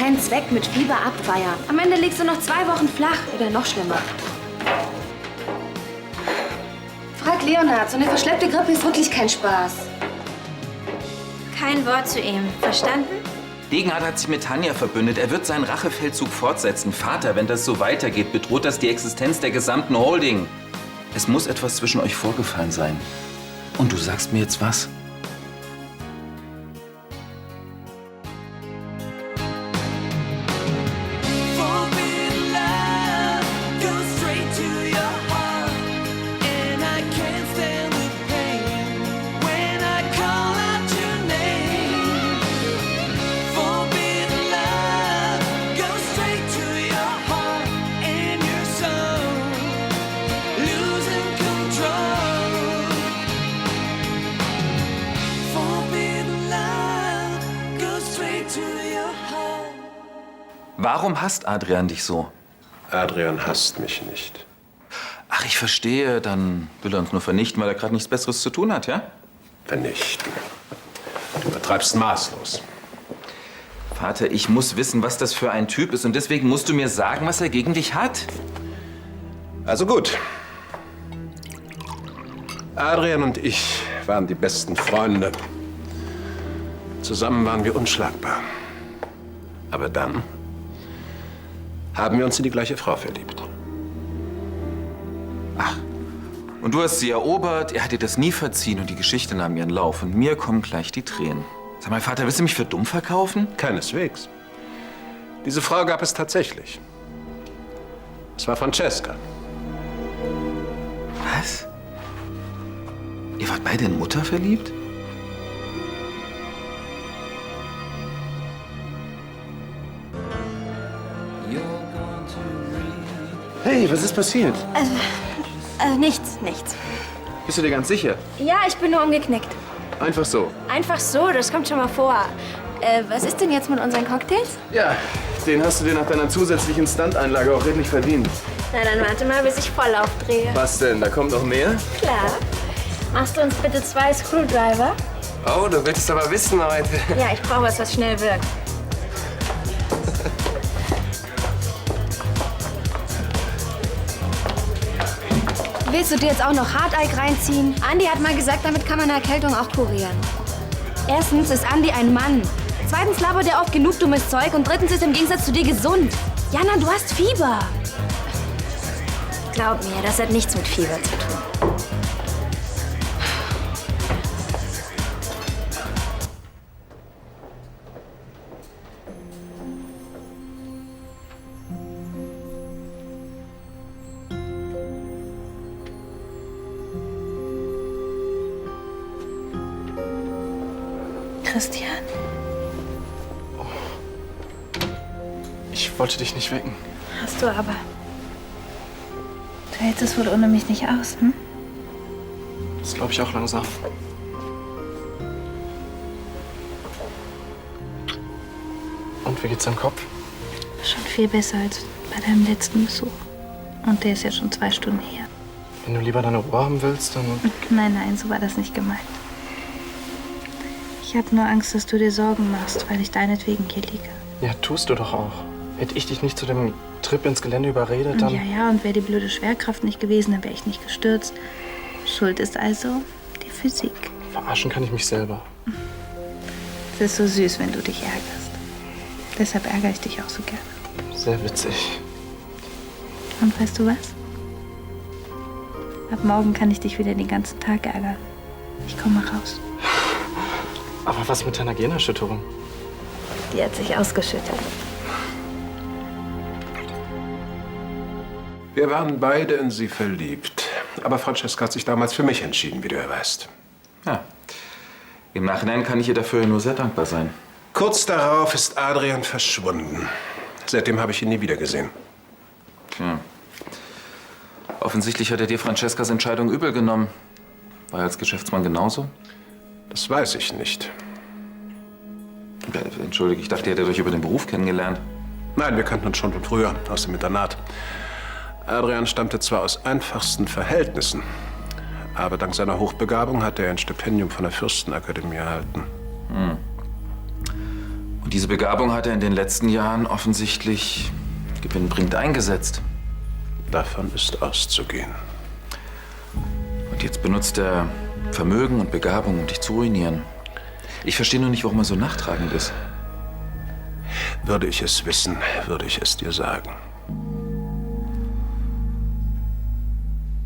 keinen Zweck mit Fieber abfeiern. Am Ende liegst du noch 2 Wochen flach oder noch schlimmer. Frag Leonhard, so eine verschleppte Grippe ist wirklich kein Spaß. Kein Wort zu ihm. Verstanden? Degenhardt hat sich mit Tanja verbündet. Er wird seinen Rachefeldzug fortsetzen. Vater, wenn das so weitergeht, bedroht das die Existenz der gesamten Holding. Es muss etwas zwischen euch vorgefallen sein. Und du sagst mir jetzt was? Warum hasst Adrian dich so? Adrian hasst mich nicht. Ach, ich verstehe. Dann will er uns nur vernichten, weil er gerade nichts Besseres zu tun hat, ja? Vernichten. Du übertreibst maßlos. Vater, ich muss wissen, was das für ein Typ ist. Und deswegen musst du mir sagen, was er gegen dich hat. Also gut. Adrian und ich waren die besten Freunde. Zusammen waren wir unschlagbar. Aber dann haben wir uns in die gleiche Frau verliebt. Ach, und du hast sie erobert, er hat dir das nie verziehen und die Geschichte nahm ihren Lauf. Und mir kommen gleich die Tränen. Sag mal, Vater, willst du mich für dumm verkaufen? Keineswegs. Diese Frau gab es tatsächlich. Es war Francesca. Was? Ihr wart beide in Mutter verliebt? Hey, was ist passiert? Nichts. Bist du dir ganz sicher? Ja, ich bin nur umgeknickt. Einfach so. Einfach so, das kommt schon mal vor. Was ist denn jetzt mit unseren Cocktails? Ja, den hast du dir nach deiner zusätzlichen Stunteinlage auch redlich verdient. Na, dann warte mal, bis ich voll aufdrehe. Was denn? Da kommt noch mehr? Klar. Machst du uns bitte 2 Screwdriver? Oh, du willst es aber wissen heute. Ja, ich brauche was schnell wirkt. Willst du dir jetzt auch noch Harteig reinziehen? Andi hat mal gesagt, damit kann man eine Erkältung auch kurieren. Erstens ist Andi ein Mann. Zweitens labert er oft genug dummes Zeug. Und drittens ist er im Gegensatz zu dir gesund. Jana, du hast Fieber. Glaub mir, das hat nichts mit Fieber zu tun. Christian? Ich wollte dich nicht wecken. Hast du aber. Du hältst es wohl ohne mich nicht aus, hm? Das glaube ich auch langsam. Und wie geht's deinem Kopf? Schon viel besser als bei deinem letzten Besuch. Und der ist ja schon 2 Stunden her. Wenn du lieber deine Ruhe haben willst, dann... Nein, so war das nicht gemeint. Ich habe nur Angst, dass du dir Sorgen machst, weil ich deinetwegen hier liege. Ja, tust du doch auch. Hätte ich dich nicht zu dem Trip ins Gelände überredet, dann... Ja, und wäre die blöde Schwerkraft nicht gewesen, dann wäre ich nicht gestürzt. Schuld ist also die Physik. Verarschen kann ich mich selber. Es ist so süß, wenn du dich ärgerst. Deshalb ärgere ich dich auch so gerne. Sehr witzig. Und weißt du was? Ab morgen kann ich dich wieder den ganzen Tag ärgern. Ich komme raus. Aber was mit deiner Generschütterung? Die hat sich ausgeschüttet. Wir waren beide in sie verliebt. Aber Francesca hat sich damals für mich entschieden, wie du ja weißt. Ja. Im Nachhinein kann ich ihr dafür nur sehr dankbar sein. Kurz darauf ist Adrian verschwunden. Seitdem habe ich ihn nie wieder gesehen. Tja. Offensichtlich hat er dir Francescas Entscheidung übel genommen. War er als Geschäftsmann genauso? Das weiß ich nicht. Ja, entschuldige, ich dachte, ihr hättet euch über den Beruf kennengelernt. Nein, wir kannten uns schon von früher, aus dem Internat. Adrian stammte zwar aus einfachsten Verhältnissen, aber dank seiner Hochbegabung hatte er ein Stipendium von der Fürstenakademie erhalten. Und diese Begabung hat er in den letzten Jahren offensichtlich gewinnbringend eingesetzt. Davon ist auszugehen. Und jetzt benutzt er Vermögen und Begabung, um dich zu ruinieren. Ich verstehe nur nicht, warum er so nachtragend ist. Würde ich es wissen, würde ich es dir sagen.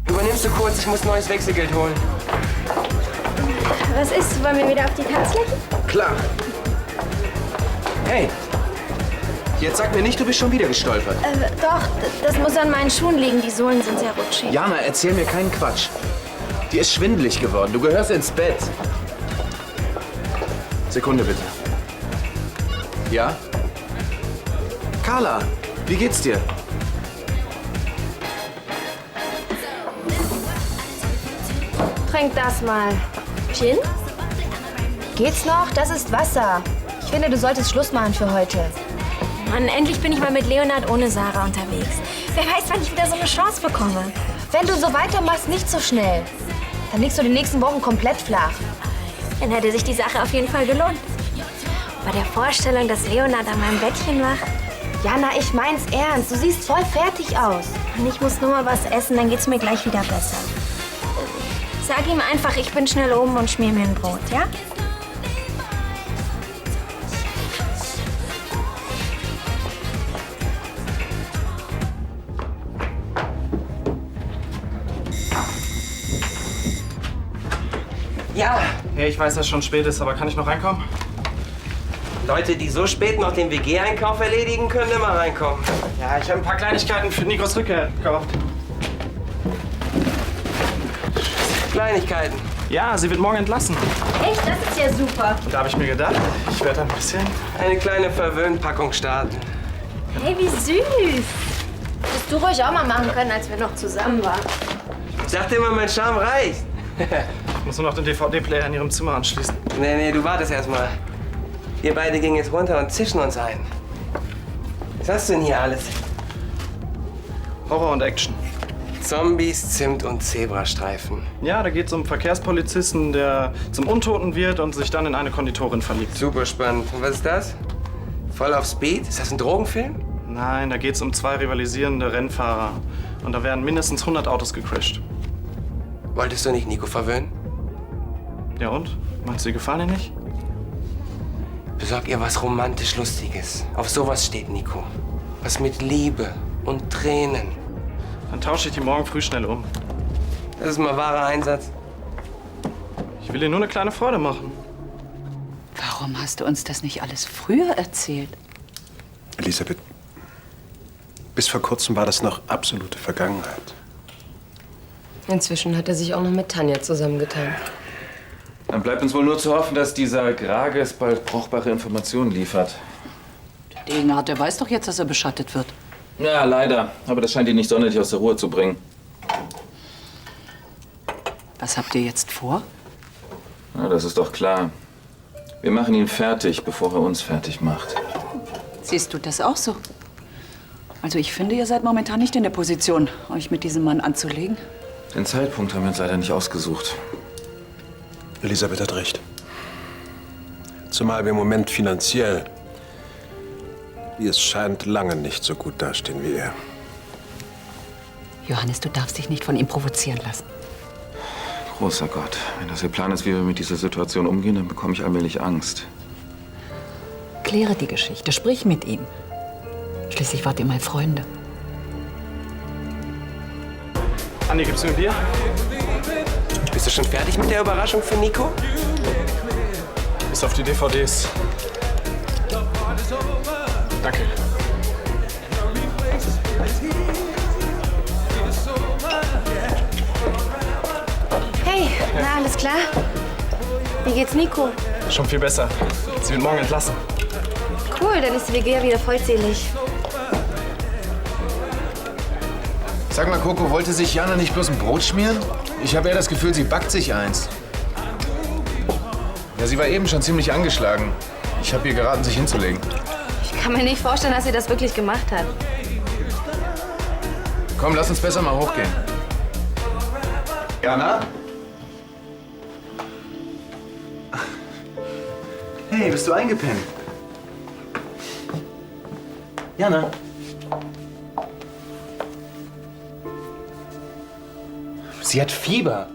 Übernimmst du kurz? Ich muss neues Wechselgeld holen. Was ist? Wollen wir wieder auf die Tanzfläche? Klar. Hey, jetzt sag mir nicht, du bist schon wieder gestolpert. Doch, das muss an meinen Schuhen liegen. Die Sohlen sind sehr rutschig. Jana, erzähl mir keinen Quatsch. Dir ist schwindelig geworden. Du gehörst ins Bett. Sekunde bitte. Ja? Carla, wie geht's dir? Trink das mal. Gin? Geht's noch? Das ist Wasser. Ich finde, du solltest Schluss machen für heute. Mann, endlich bin ich mal mit Leonard ohne Sarah unterwegs. Wer weiß, wann ich wieder so eine Chance bekomme. Wenn du so weitermachst, nicht so schnell. Dann liegst du die nächsten Wochen komplett flach. Dann hätte sich die Sache auf jeden Fall gelohnt. Bei der Vorstellung, dass Leonard an meinem Bettchen wacht. Jana, ich mein's ernst. Du siehst voll fertig aus. Und ich muss nur mal was essen, dann geht's mir gleich wieder besser. Sag ihm einfach, ich bin schnell oben und schmier mir ein Brot, ja? Ja, Ja, ich weiß, dass es schon spät ist, aber kann ich noch reinkommen? Leute, die so spät noch den WG-Einkauf erledigen, können immer reinkommen. Ja, ich habe ein paar Kleinigkeiten für Nikos Rückkehr gekauft. Kleinigkeiten. Ja, sie wird morgen entlassen. Echt? Das ist ja super. Und da habe ich mir gedacht, ich werde ein bisschen... Eine kleine Verwöhnpackung starten. Hey, wie süß. Hättest du ruhig auch mal machen können, als wir noch zusammen waren. Ich dachte immer, mein Charme reicht. Ich muss nur noch den DVD-Player in ihrem Zimmer anschließen. Nee, du wartest erst mal. Wir beide gingen jetzt runter und zischen uns ein. Was hast du denn hier alles? Horror und Action. Zombies, Zimt und Zebrastreifen. Ja, da geht es um einen Verkehrspolizisten, der zum Untoten wird und sich dann in eine Konditorin verliebt. Super spannend. Und was ist das? Voll auf Speed? Ist das ein Drogenfilm? Nein, da geht es um zwei rivalisierende Rennfahrer. Und da werden mindestens 100 Autos gecrashed. Wolltest du nicht Nico verwöhnen? Ja und? Meinst du, die gefallen dir nicht? Besorg ihr was romantisch Lustiges. Auf sowas steht Nico. Was mit Liebe und Tränen. Dann tausche ich die morgen früh schnell um. Das ist mal wahrer Einsatz. Ich will dir nur eine kleine Freude machen. Warum hast du uns das nicht alles früher erzählt? Elisabeth, bis vor kurzem war das noch absolute Vergangenheit. Inzwischen hat er sich auch noch mit Tanja zusammengetan. Dann bleibt uns wohl nur zu hoffen, dass dieser Grages bald brauchbare Informationen liefert. Der Degenhardt, der weiß doch jetzt, dass er beschattet wird. Ja, leider. Aber das scheint ihn nicht sonderlich aus der Ruhe zu bringen. Was habt ihr jetzt vor? Na, das ist doch klar. Wir machen ihn fertig, bevor er uns fertig macht. Siehst du das auch so? Also ich finde, ihr seid momentan nicht in der Position, euch mit diesem Mann anzulegen. Den Zeitpunkt haben wir uns leider nicht ausgesucht. Elisabeth hat recht. Zumal wir im Moment finanziell, wie es scheint, lange nicht so gut dastehen wie er. Johannes, du darfst dich nicht von ihm provozieren lassen. Großer Gott, wenn das Ihr Plan ist, wie wir mit dieser Situation umgehen, dann bekomme ich allmählich Angst. Kläre die Geschichte, sprich mit ihm. Schließlich wart ihr mal Freunde. Andi, gibst du mir ein Bier? Bist du schon fertig mit der Überraschung für Nico? Bis auf die DVDs. Danke. Hey, na, alles klar? Wie geht's Nico? Schon viel besser. Sie wird morgen entlassen. Cool, dann ist die WG ja wieder vollzählig. Sag mal, Coco, wollte sich Jana nicht bloß ein Brot schmieren? Ich habe eher das Gefühl, sie backt sich eins. Ja, sie war eben schon ziemlich angeschlagen. Ich habe ihr geraten, sich hinzulegen. Ich kann mir nicht vorstellen, dass sie das wirklich gemacht hat. Komm, lass uns besser mal hochgehen. Jana? Hey, bist du eingepennt? Jana. Sie hat Fieber.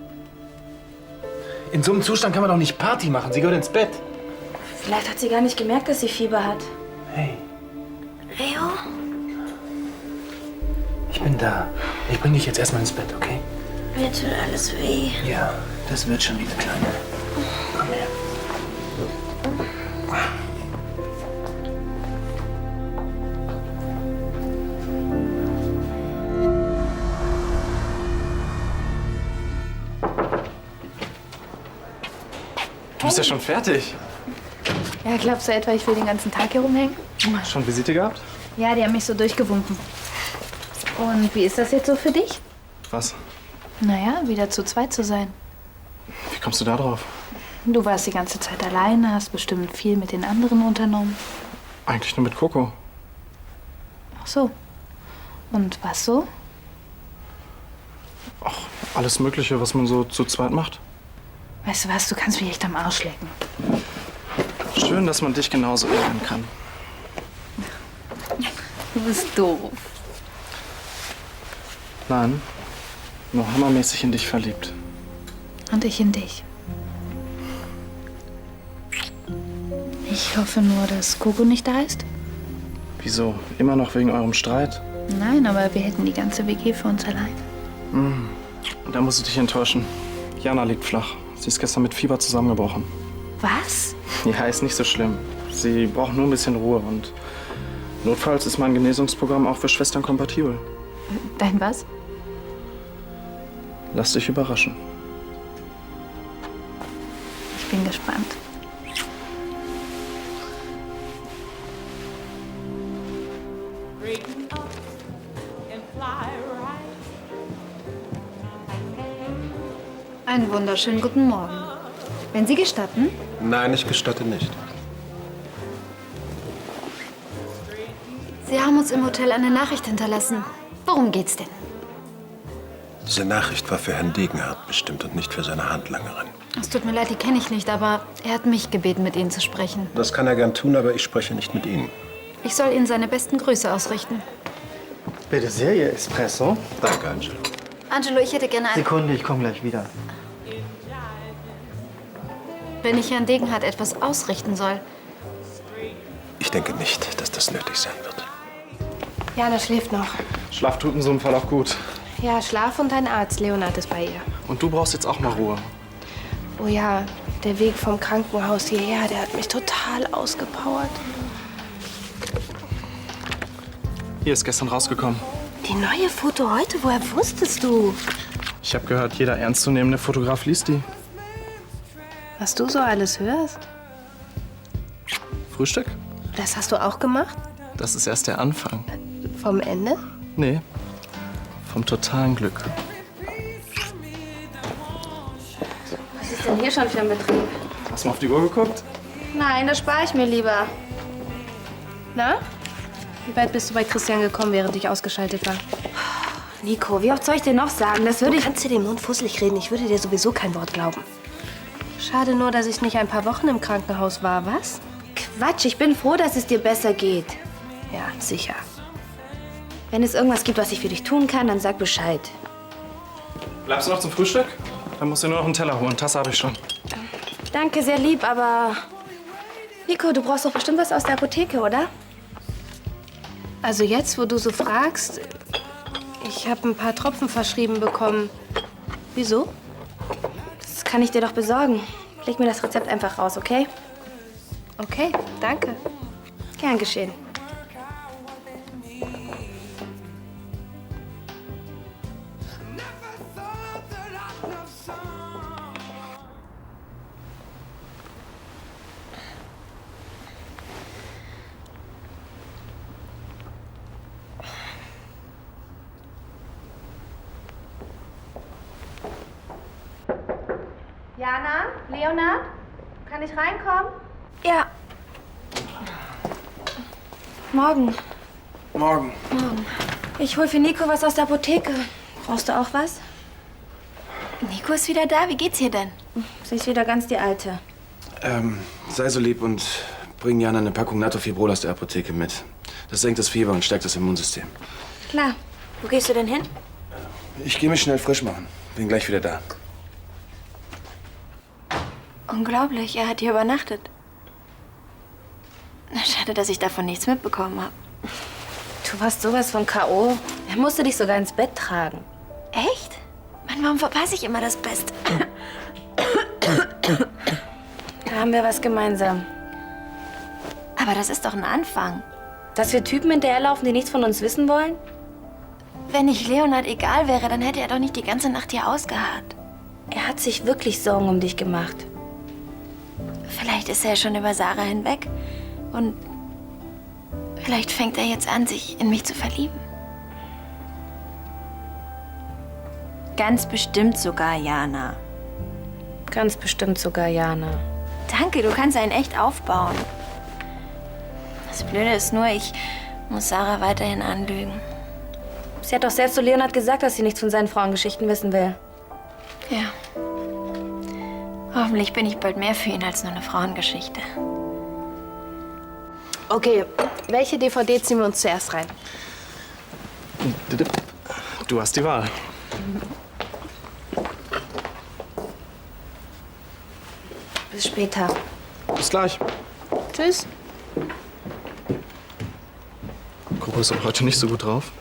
In so einem Zustand kann man doch nicht Party machen. Sie gehört ins Bett. Vielleicht hat sie gar nicht gemerkt, dass sie Fieber hat. Hey, Leo? ich bin da. Ich bring dich jetzt erstmal ins Bett, okay? Mir tut alles weh. Ja, das wird schon wieder, Kleine. Komm her. Du bist ja schon fertig. Ja, glaubst du etwa, ich will den ganzen Tag hier rumhängen? Schon Visite gehabt? Ja, die haben mich so durchgewunken. Und wie ist das jetzt so für dich? Was? Naja, wieder zu zweit zu sein. Wie kommst du da drauf? Du warst die ganze Zeit alleine, hast bestimmt viel mit den anderen unternommen. Eigentlich nur mit Coco. Ach so. Und was so? Ach, alles Mögliche, was man so zu zweit macht. Weißt du was, du kannst mich echt am Arsch lecken. Schön, dass man dich genauso ehren kann. Du bist doof. Nein, nur hammermäßig in dich verliebt. Und ich in dich. Ich hoffe nur, dass Coco nicht da ist. Wieso? Immer noch wegen eurem Streit? Nein, aber wir hätten die ganze WG für uns allein. Da muss ich dich enttäuschen. Jana liegt flach. Sie ist gestern mit Fieber zusammengebrochen. Was? Ja, ist nicht so schlimm. Sie braucht nur ein bisschen Ruhe und notfalls ist mein Genesungsprogramm auch für Schwestern kompatibel. Dein was? Lass dich überraschen. Ich bin gespannt. Einen wunderschönen guten Morgen. Wenn Sie gestatten? Nein, ich gestatte nicht. Sie haben uns im Hotel eine Nachricht hinterlassen. Worum geht's denn? Diese Nachricht war für Herrn Degenhardt bestimmt und nicht für seine Handlangerin. Es tut mir leid, die kenne ich nicht, aber er hat mich gebeten, mit Ihnen zu sprechen. Das kann er gern tun, aber ich spreche nicht mit Ihnen. Ich soll Ihnen seine besten Grüße ausrichten. Bitte sehr, Ihr Espresso. Danke, Angelo. Angelo, ich hätte gerne Sekunde, ich komme gleich wieder. Wenn ich Herrn Degenhardt etwas ausrichten soll. Ich denke nicht, dass das nötig sein wird. Jana schläft noch. Schlaf tut in so einem Fall auch gut. Ja, Schlaf und ein Arzt. Leonhard ist bei ihr. Und du brauchst jetzt auch mal Ruhe. Oh ja, der Weg vom Krankenhaus hierher, der hat mich total ausgepowert. Hier ist gestern rausgekommen. Die neue Foto heute, woher wusstest du? Ich habe gehört, jeder ernstzunehmende Fotograf liest die. Was du so alles hörst? Frühstück? Das hast du auch gemacht? Das ist erst der Anfang. Vom Ende? Nee, vom totalen Glück. Was ist denn hier schon für ein Betrieb? Hast du mal auf die Uhr geguckt? Nein, das spare ich mir lieber. Na? Wie weit bist du bei Christian gekommen, während ich ausgeschaltet war? Nico, wie oft soll ich dir noch sagen? Das würde Du ich... kannst dir den Mund fusselig reden. Ich würde dir sowieso kein Wort glauben. Schade nur, dass ich nicht ein paar Wochen im Krankenhaus war, was? Quatsch, ich bin froh, dass es dir besser geht. Ja, sicher. Wenn es irgendwas gibt, was ich für dich tun kann, dann sag Bescheid. Bleibst du noch zum Frühstück? Dann musst du nur noch einen Teller holen. Tasse habe ich schon. Danke, sehr lieb, aber... Nico, du brauchst doch bestimmt was aus der Apotheke, oder? Also jetzt, wo du so fragst, ich habe ein paar Tropfen verschrieben bekommen. Wieso? Das kann ich dir doch besorgen. Leg mir das Rezept einfach raus, okay? Okay, danke. Gern geschehen. Jana? Leonhard? Kann ich reinkommen? Ja. Morgen. Morgen. Ich hol für Nico was aus der Apotheke. Brauchst du auch was? Nico ist wieder da. Wie geht's ihr denn? Sie ist wieder ganz die Alte. Sei so lieb und bring Jana eine Packung Nattofibrol aus der Apotheke mit. Das senkt das Fieber und stärkt das Immunsystem. Klar. Wo gehst du denn hin? Ich gehe mich schnell frisch machen. Bin gleich wieder da. Unglaublich, er hat hier übernachtet. Schade, dass ich davon nichts mitbekommen habe. Du warst sowas von K.O. Er musste dich sogar ins Bett tragen. Echt? Mann, warum verpasse ich immer das Beste? Da haben wir was gemeinsam. Aber das ist doch ein Anfang. Dass wir Typen hinterherlaufen, die nichts von uns wissen wollen? Wenn ich Leonard egal wäre, dann hätte er doch nicht die ganze Nacht hier ausgeharrt. Er hat sich wirklich Sorgen um dich gemacht. Vielleicht ist er schon über Sarah hinweg. Und vielleicht fängt er jetzt an, sich in mich zu verlieben. Ganz bestimmt sogar, Jana. Ganz bestimmt sogar, Jana. Danke, du kannst einen echt aufbauen. Das Blöde ist nur, ich muss Sarah weiterhin anlügen. Sie hat doch selbst zu Leonard gesagt, dass sie nichts von seinen Frauengeschichten wissen will. Ja. Hoffentlich bin ich bald mehr für ihn als nur eine Frauengeschichte. Okay, welche DVD ziehen wir uns zuerst rein? Du hast die Wahl. Bis später. Bis gleich. Tschüss. Coco ist auch heute nicht so gut drauf.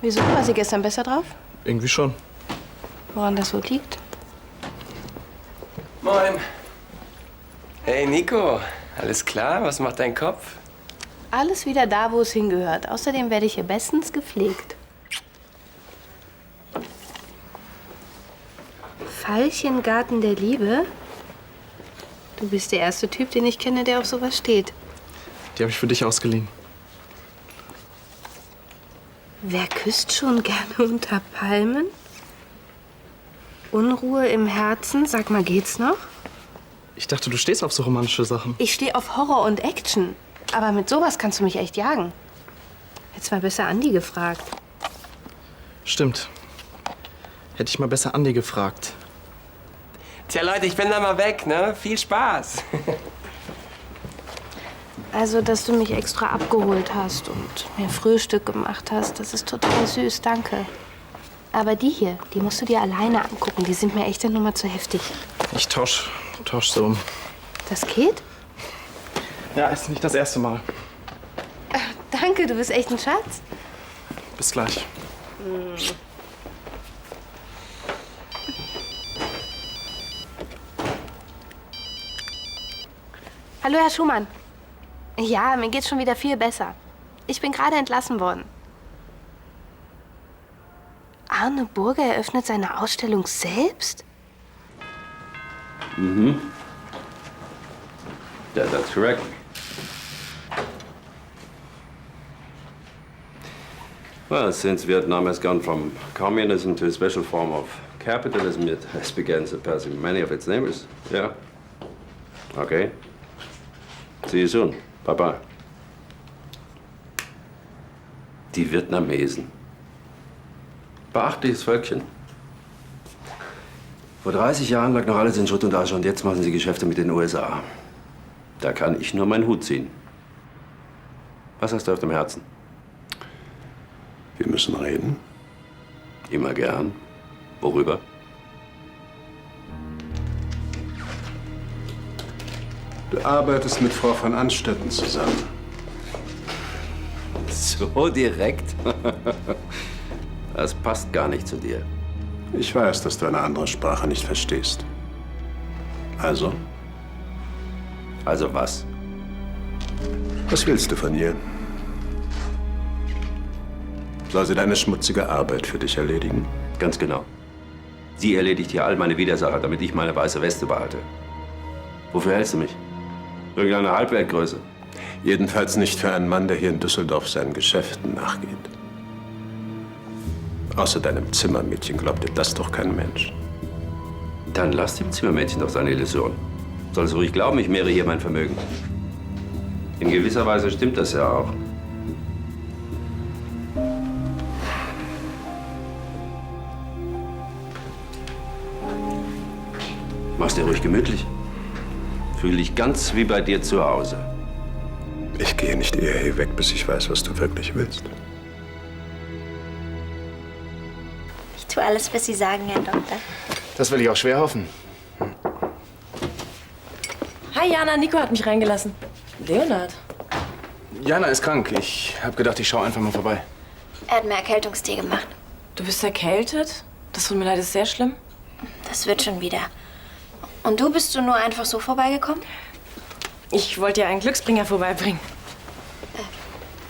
Wieso? War sie gestern besser drauf? Irgendwie schon. Woran das wohl liegt? Moin. Hey, Nico. Alles klar? Was macht dein Kopf? Alles wieder da, wo es hingehört. Außerdem werde ich hier bestens gepflegt. Veilchengarten der Liebe? Du bist der erste Typ, den ich kenne, der auf sowas steht. Die habe ich für dich ausgeliehen. Wer küsst schon gerne unter Palmen? Unruhe im Herzen? Sag mal, geht's noch? Ich dachte, du stehst auf so romantische Sachen. Ich stehe auf Horror und Action. Aber mit sowas kannst du mich echt jagen. Hättest mal besser Andi gefragt. Stimmt. Hätte ich mal besser Andi gefragt. Tja, Leute, ich bin dann mal weg, ne? Viel Spaß. Also, dass du mich extra abgeholt hast und mir Frühstück gemacht hast, das ist total süß, danke. Aber die hier, die musst du dir alleine angucken. Die sind mir echt eine Nummer zu heftig. Ich tausch so um. Das geht? Ja, ist nicht das erste Mal. Danke, du bist echt ein Schatz. Bis gleich. Hallo, Herr Schumann. Ja, mir geht's schon wieder viel besser. Ich bin gerade entlassen worden. Arne Burger eröffnet seine Ausstellung selbst? Mhm. Yeah, that's correct. Well, since Vietnam has gone from communism to a special form of capitalism, it has begun surpassing many of its neighbors. Yeah. Okay. See you soon. Bye-bye. Die Vietnamesen. Beachtliches Völkchen. Vor 30 Jahren lag noch alles in Schutt und Asche und jetzt machen sie Geschäfte mit den USA. Da kann ich nur meinen Hut ziehen. Was hast du auf dem Herzen? Wir müssen reden. Immer gern. Worüber? Du arbeitest mit Frau von Anstetten zusammen. So direkt? Das passt gar nicht zu dir. Ich weiß, dass du eine andere Sprache nicht verstehst. Also? Also was? Was willst du von ihr? Soll sie deine schmutzige Arbeit für dich erledigen? Ganz genau. Sie erledigt hier all meine Widersacher, damit ich meine weiße Weste behalte. Wofür hältst du mich? Irgendeine Halbweltgröße? Jedenfalls nicht für einen Mann, der hier in Düsseldorf seinen Geschäften nachgeht. Außer deinem Zimmermädchen glaubt dir das doch kein Mensch. Dann lass dem Zimmermädchen doch seine Illusion. Soll es ruhig glauben, ich mehre hier mein Vermögen. In gewisser Weise stimmt das ja auch. Mach's dir ruhig gemütlich. Fühl dich ganz wie bei dir zu Hause. Ich Ich gehe nicht eher hier weg, bis ich weiß, was du wirklich willst. Ich tue alles, was Sie sagen, Herr Doktor. Das will ich auch schwer hoffen. Hi Jana, Nico hat mich reingelassen. Leonard. Jana ist krank. Ich habe gedacht, ich schaue einfach mal vorbei. Er hat mir Erkältungstee gemacht. Du bist erkältet? Das tut mir leid, ist sehr schlimm. Das wird schon wieder. Und du, bist du nur einfach so vorbeigekommen? Ich wollte dir einen Glücksbringer vorbeibringen.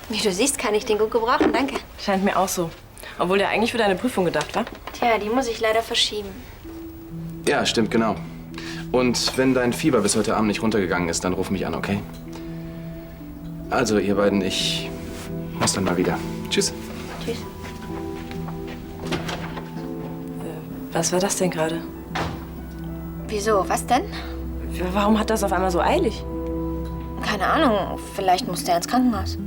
Wie du siehst, kann ich den gut gebrauchen, danke. Scheint mir auch so. Obwohl der eigentlich für deine Prüfung gedacht war. Tja, die muss ich leider verschieben. Ja, stimmt, genau. Und wenn dein Fieber bis heute Abend nicht runtergegangen ist, dann ruf mich an, okay? Also, ihr beiden, ich muss dann mal wieder. Tschüss. Tschüss. Was war das denn gerade? Wieso? Was denn? Warum hat das auf einmal so eilig? Keine Ahnung. Vielleicht musste er ins Krankenhaus.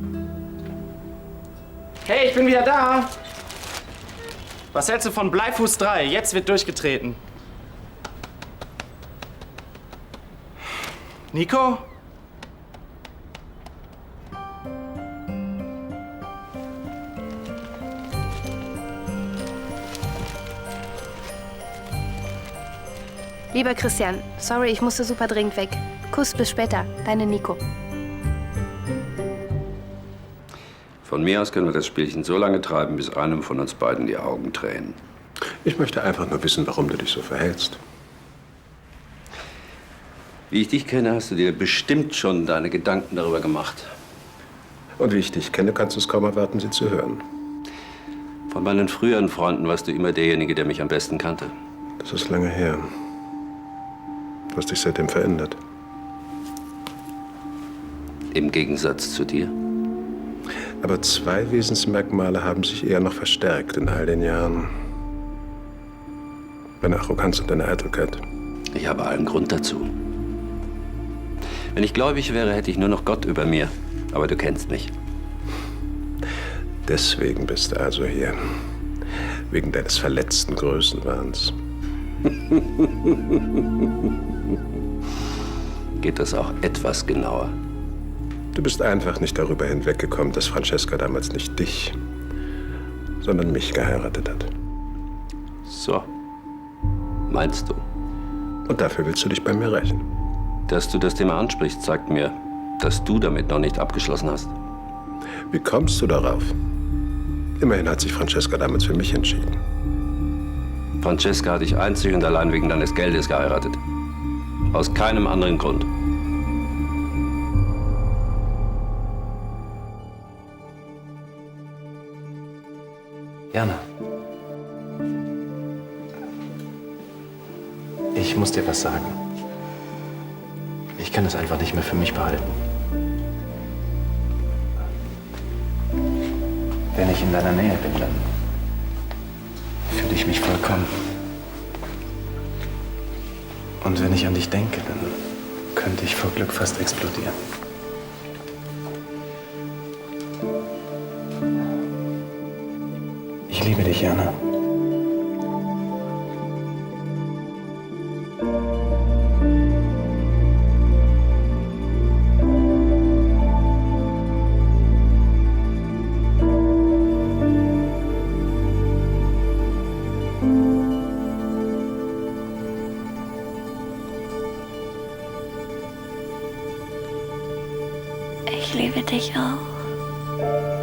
Hey, ich bin wieder da. Was hältst du von Bleifuß 3? Jetzt wird durchgetreten. Nico? Lieber Christian, sorry, ich musste super dringend weg. Kuss, bis später. Deine Nico. Von mir aus können wir das Spielchen so lange treiben, bis einem von uns beiden die Augen tränen. Ich möchte einfach nur wissen, warum du dich so verhältst. Wie ich dich kenne, hast du dir bestimmt schon deine Gedanken darüber gemacht. Und wie ich dich kenne, kannst du es kaum erwarten, sie zu hören. Von meinen früheren Freunden warst du immer derjenige, der mich am besten kannte. Das ist lange her. Du hast dich seitdem verändert. Im Gegensatz zu dir. Aber zwei Wesensmerkmale haben sich eher noch verstärkt in all den Jahren. Deine Arroganz und deine Eitelkeit. Ich habe allen Grund dazu. Wenn ich gläubig wäre, hätte ich nur noch Gott über mir. Aber du kennst mich. Deswegen bist du also hier. Wegen deines verletzten Größenwahns. Geht das auch etwas genauer? Du bist einfach nicht darüber hinweggekommen, dass Francesca damals nicht dich, sondern mich geheiratet hat. So. Meinst du? Und dafür willst du dich bei mir rächen. Dass du das Thema ansprichst, zeigt mir, dass du damit noch nicht abgeschlossen hast. Wie kommst du darauf? Immerhin hat sich Francesca damals für mich entschieden. Francesca hat dich einzig und allein wegen deines Geldes geheiratet. Aus keinem anderen Grund. Jana. Ich muss dir was sagen. Ich kann es einfach nicht mehr für mich behalten. Wenn ich in deiner Nähe bin, dann fühle ich mich vollkommen. Und wenn ich an dich denke, dann könnte ich vor Glück fast explodieren. Ich liebe dich, Jana. Ich liebe dich auch.